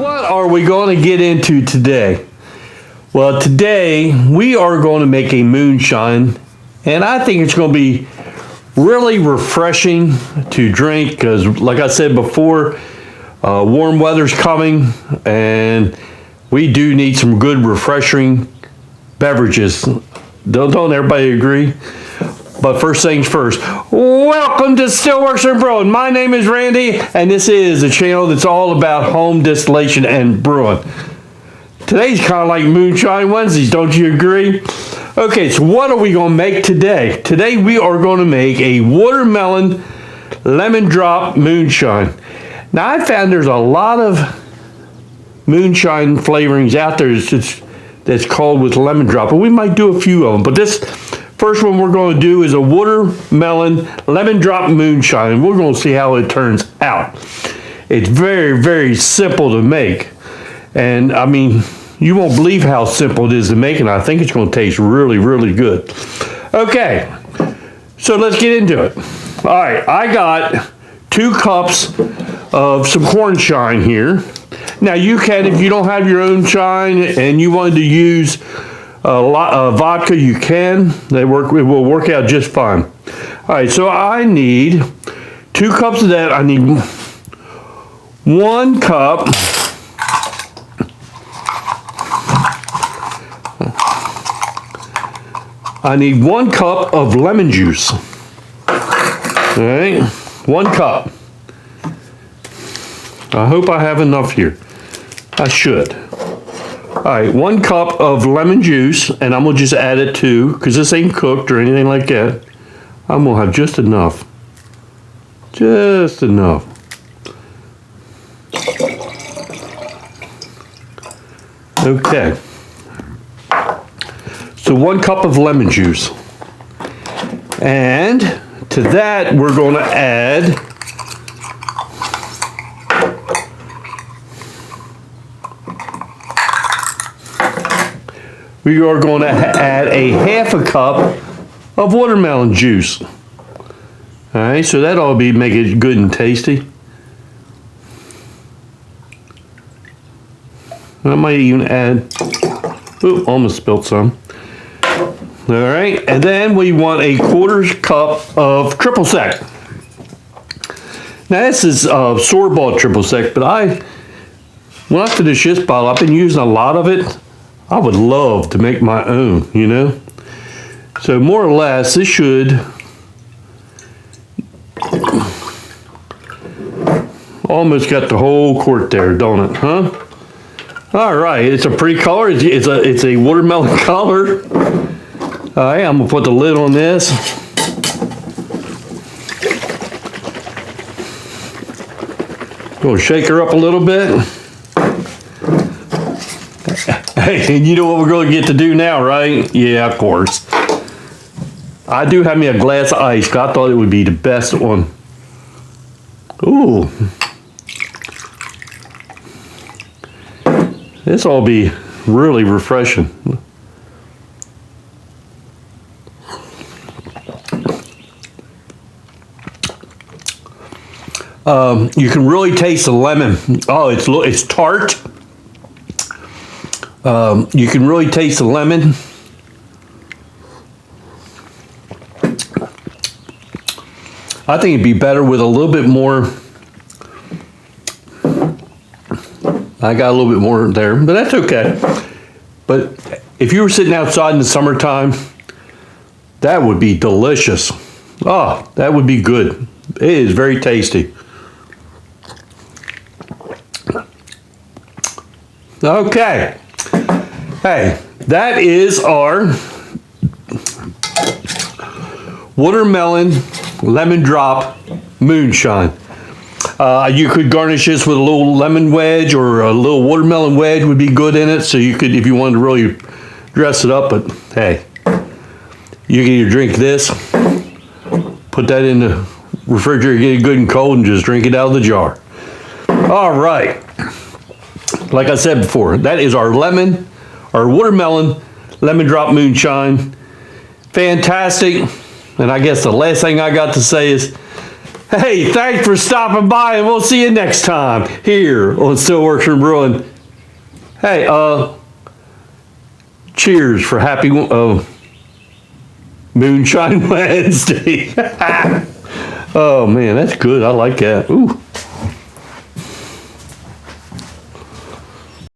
What are we going to get into today? Well, today we are going to make a moonshine, and I think it's going to be really refreshing to drink because, like I said before, warm weather's coming, and we do need some good refreshing beverages. Don't everybody agree? But first things first, welcome to Stillworks and Brewing. My name is Randy, and this is a channel that's all about home distillation and brewing. Today's kind of like Moonshine Wednesdays, don't you agree? Okay, so what are we going to make today? Today we are going to make a watermelon lemon drop moonshine. Now I found there's a lot of moonshine flavorings out there that's called with lemon drop, and we might do a few of them, but this first one we're going to do is a watermelon lemon drop moonshine. We're going to see how it turns out. It's very, very simple to make. And I mean, you won't believe how simple it is to make, and I think it's going to taste really, really good. Okay, so let's get into it. All right, I got 2 cups of some corn shine here. Now you can, if you don't have your own shine and you wanted to use a lot of vodka, you can. It will work out just fine. All right, so I need 2 cups of that. I need 1 cup of lemon juice. All right, 1 cup. I hope I have enough here. I should. All right, 1 cup of lemon juice, and I'm gonna just add it to, because this ain't cooked or anything like that. I'm gonna have just enough. Just enough. Okay. So 1 cup of lemon juice. And to that, we're gonna add we are going to add a 1/2 cup of watermelon juice. All right, so that ought to make it good and tasty. I might even add, ooh, almost spilled some. All right, and then we want a 1/4 cup of triple sec. Now this is store-bought triple sec, but when I finish this bottle, I've been using a lot of it. I would love to make my own, you know? So more or less, this should almost got the whole quart there, don't it, huh? All right, it's a pretty color. It's a watermelon color. All right, I'm gonna put the lid on this. Gonna shake her up a little bit. Hey, and you know what we're going to get to do now, right? Yeah, of course. I do have me a glass of ice. I thought it would be the best one. Ooh. This will be really refreshing. You can really taste the lemon. Oh, it's tart. You can really taste the lemon. I think it'd be better with a little bit more. I got a little bit more there, but that's okay. But if you were sitting outside in the summertime, that would be delicious. Oh, that would be good. It is very tasty. Okay. Hey, that is our watermelon lemon drop moonshine. You could garnish this with a little lemon wedge, or a little watermelon wedge would be good in it. So you could, if you wanted to really dress it up, but hey, you can either drink this, put that in the refrigerator, get it good and cold, and just drink it out of the jar. All right. Like I said before, that is our watermelon lemon drop moonshine. Fantastic. And I guess the last thing I got to say is Hey, thanks for stopping by, and we'll see you next time here on Stillworks and Brewing. Hey, cheers for happy Moonshine Wednesday. Oh man, that's good. I like that. Ooh.